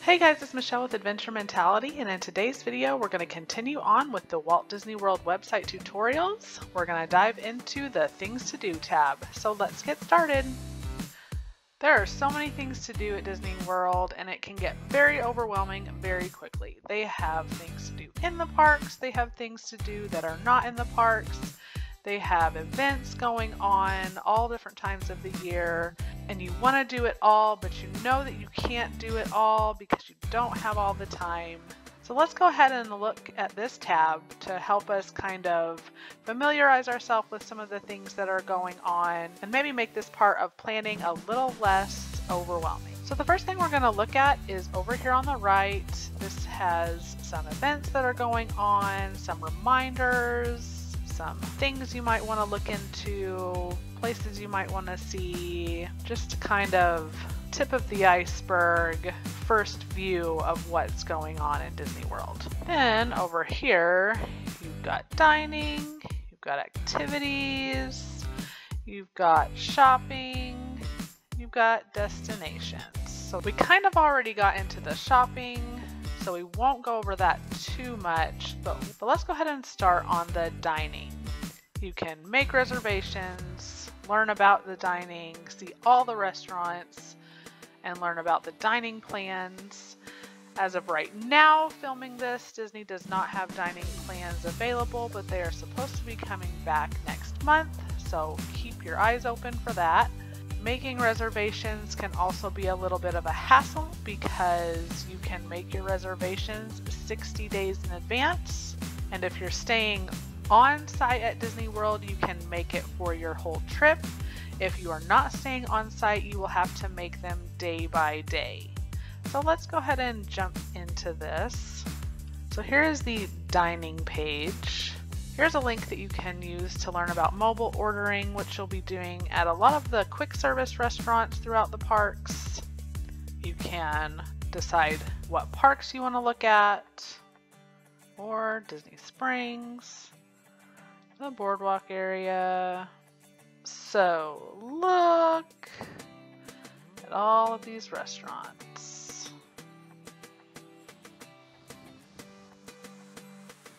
Hey guys, it's Michelle with Adventure Mentality, and in today's video we're going to continue on with the Walt Disney World website tutorials. We're going to dive into the Things to Do tab, so let's get started. There are so many things to do at Disney World and it can get very overwhelming very quickly. They have things to do in the parks, they have things to do that are not in the parks, they have events going on all different times of the year, and you want to do it all, but you know that you can't do it all because you don't have all the time. So let's go ahead and look at this tab to help us kind of familiarize ourselves with some of the things that are going on and maybe make this part of planning a little less overwhelming. So the first thing we're going to look at is over here on the right. This has some events that are going on, some reminders, some things you might want to look into, places you might want to see, just kind of tip of the iceberg, first view of what's going on in Disney World. Then over here, you've got dining, you've got activities, you've got shopping, you've got destinations. So we kind of already got into the shopping, so we won't go over that too much, but let's go ahead and start on the dining. You can make reservations, learn about the dining, see all the restaurants, and learn about the dining plans. As of right now, filming this, Disney does not have dining plans available, but they are supposed to be coming back next month, so keep your eyes open for that. Making reservations can also be a little bit of a hassle because you can make your reservations 60 days in advance, and if you're staying on site at Disney World, you can make it for your whole trip. If you are not staying on site, you will have to make them day by day. So let's go ahead and jump into this. So here is the dining page. Here's a link that you can use to learn about mobile ordering, which you'll be doing at a lot of the quick service restaurants throughout the parks. You can decide what parks you want to look at, or Disney Springs, the Boardwalk area. So look at all of these restaurants.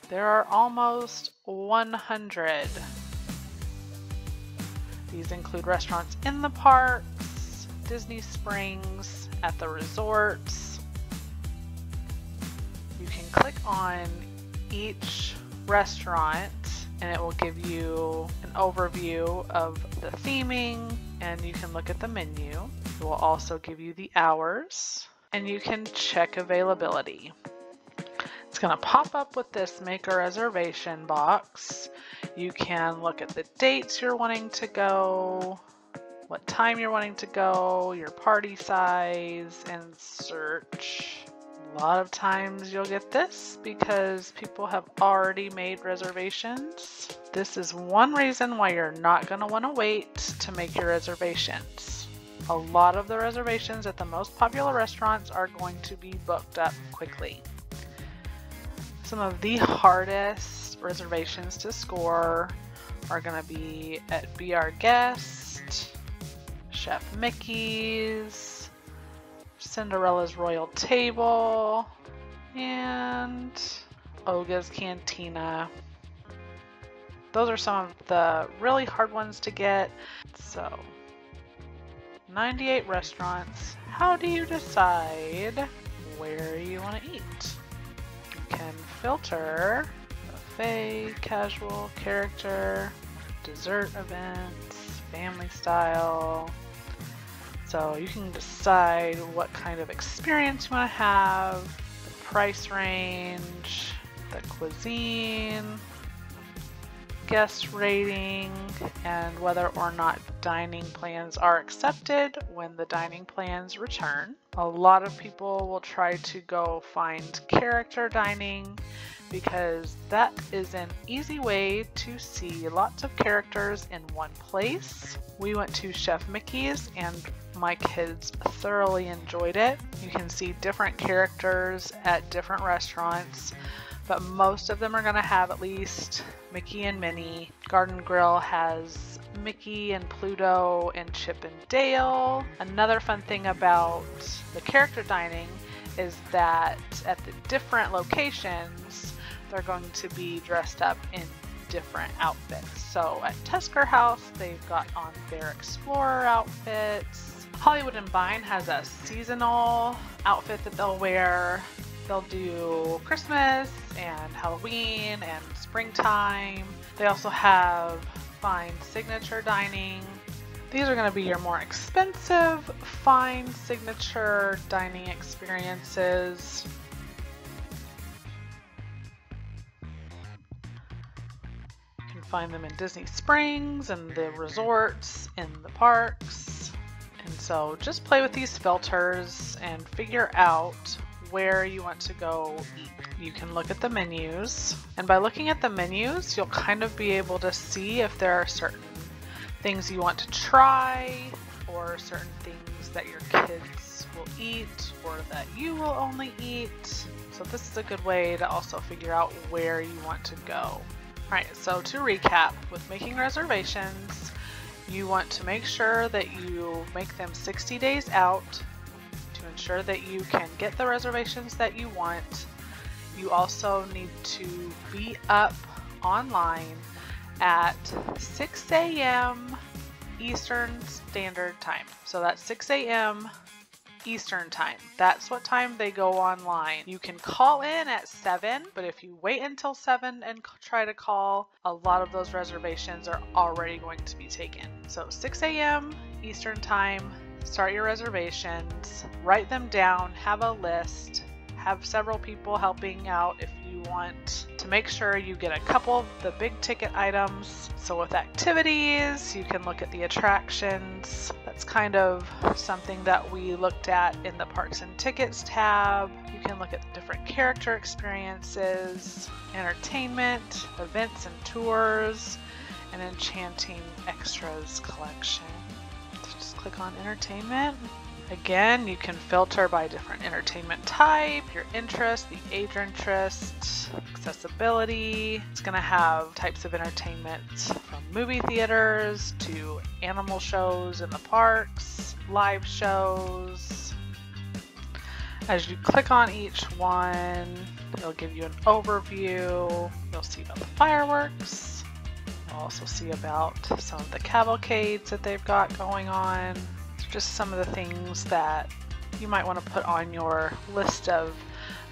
There are almost 100. These include restaurants in the parks, Disney Springs, at the resorts. You can click on each restaurant and it will give you an overview of the theming, and you can look at the menu. It will also give you the hours, and you can check availability. It's going to pop up with this make a reservation box. You can look at the dates you're wanting to go, what time you're wanting to go, your party size, and search. A lot of times you'll get this because people have already made reservations. This is one reason why you're not going to want to wait to make your reservations. A lot of the reservations at the most popular restaurants are going to be booked up quickly. Some of the hardest reservations to score are going to be at Be Our Guest, Chef Mickey's, Cinderella's Royal Table, and Oga's Cantina. Those are some of the really hard ones to get. So, 98 restaurants. How do you decide where you want to eat? You can filter buffet, casual, character, dessert events, family style. So you can decide what kind of experience you want to have, the price range, the cuisine, guest rating, and whether or not dining plans are accepted when the dining plans return. A lot of people will try to go find character dining because that is an easy way to see lots of characters in one place. We went to Chef Mickey's and my kids thoroughly enjoyed it. You can see different characters at different restaurants, but most of them are going to have at least Mickey and Minnie. Garden Grill has Mickey and Pluto and Chip and Dale. Another fun thing about the character dining is that at the different locations, they're going to be dressed up in different outfits. So at Tusker House, they've got on their Explorer outfits. Hollywood and Vine has a seasonal outfit that they'll wear. They'll do Christmas and Halloween and springtime. They also have Fine Signature Dining. These are going to be your more expensive Fine Signature Dining experiences. You can find them in Disney Springs and the resorts in the parks. And so just play with these filters and figure out where you want to go eat. You can look at the menus, and by looking at the menus, you'll kind of be able to see if there are certain things you want to try or certain things that your kids will eat or that you will only eat. So this is a good way to also figure out where you want to go. All right, so to recap, with making reservations, you want to make sure that you make them 60 days out to ensure that you can get the reservations that you want. You also need to be up online at 6 a.m. Eastern Standard Time. So that's 6 a.m. Eastern Time. That's what time they go online. You can call in at 7, but if you wait until 7 and try to call, a lot of those reservations are already going to be taken. So 6 a.m. Eastern Time, start your reservations, write them down, have a list, have several people helping out if you want to make sure you get a couple of the big ticket items. So with activities, you can look at the attractions. That's kind of something that we looked at in the Parks and Tickets tab. You can look at different character experiences, entertainment, events and tours, and Enchanting Extras collection. So just click on entertainment. Again, you can filter by different entertainment type, your interest, the age interest, accessibility. It's going to have types of entertainment from movie theaters to animal shows in the parks, live shows. As you click on each one, it'll give you an overview. You'll see about the fireworks. You'll also see about some of the cavalcades that they've got going on. Just some of the things that you might want to put on your list of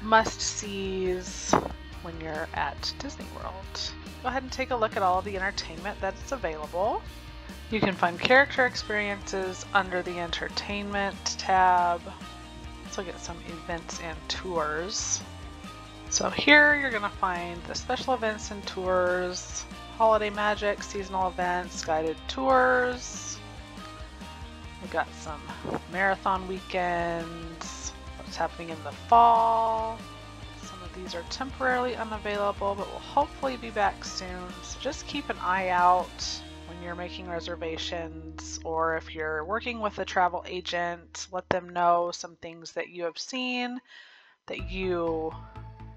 must-sees when you're at Disney World. Go ahead and take a look at all of the entertainment that's available. You can find character experiences under the entertainment tab. Let's look at some events and tours. So here you're going to find the special events and tours, holiday magic, seasonal events, guided tours. We've got some marathon weekends, what's happening in the fall. Some of these are temporarily unavailable, but will hopefully be back soon. So just keep an eye out when you're making reservations, or if you're working with a travel agent, let them know some things that you have seen that you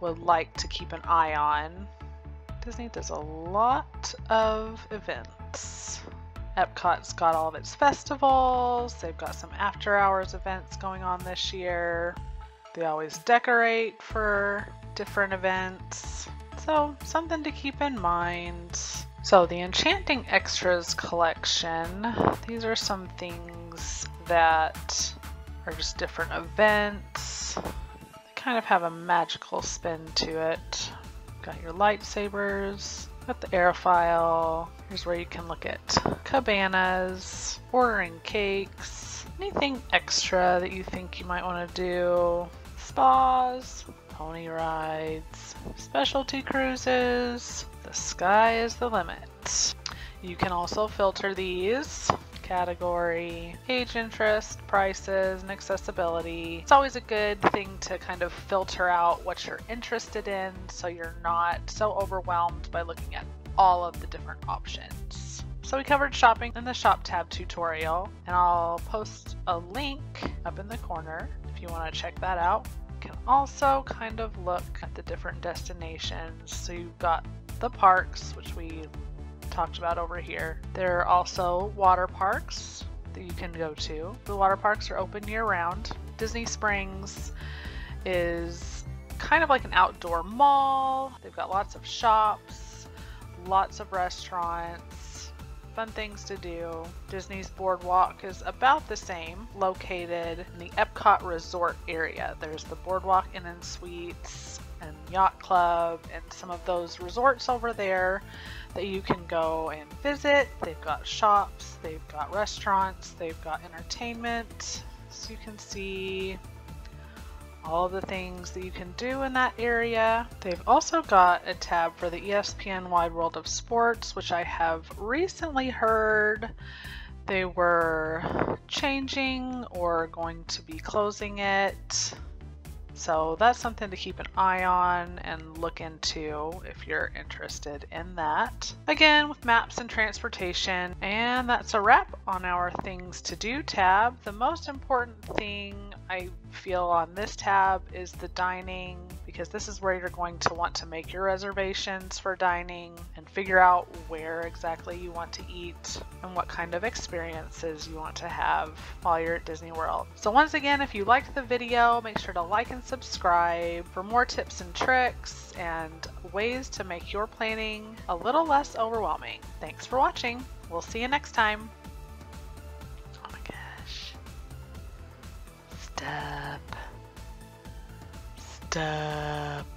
would like to keep an eye on. Disney does a lot of events. Epcot's got all of its festivals. They've got some after hours events going on this year. They always decorate for different events. So something to keep in mind. So the Enchanting Extras collection, these are some things that are just different events. They kind of have a magical spin to it. Got your lightsabers. Got the aerofoil. Here's where you can look at cabanas, ordering cakes, anything extra that you think you might want to do, spas, pony rides, specialty cruises. The sky is the limit. You can also filter these. Category, age interest, prices, and accessibility. It's always a good thing to kind of filter out what you're interested in so you're not so overwhelmed by looking at all of the different options. So we covered shopping in the Shop tab tutorial, and I'll post a link up in the corner if you want to check that out. You can also kind of look at the different destinations. So you've got the parks, which we talked about over here. There are also water parks that you can go to. The water parks are open year-round. Disney Springs is kind of like an outdoor mall. They've got lots of shops, lots of restaurants, fun things to do. Disney's Boardwalk is about the same, located in the Epcot Resort area. There's the Boardwalk Inn and Suites and Yacht Club and some of those resorts over there that you can go and visit. They've got shops, they've got restaurants, they've got entertainment. So you can see all of the things that you can do in that area. They've also got a tab for the ESPN Wide World of Sports, which I have recently heard they were changing or going to be closing it. So that's something to keep an eye on and look into if you're interested in that. Again, with maps and transportation. And that's a wrap on our Things to Do tab. The most important thing I feel on this tab is the dining, because this is where you're going to want to make your reservations for dining and figure out where exactly you want to eat and what kind of experiences you want to have while you're at Disney World. So once again, if you liked the video, make sure to like and subscribe for more tips and tricks and ways to make your planning a little less overwhelming. Thanks for watching. We'll see you next time. Oh my gosh. Stop.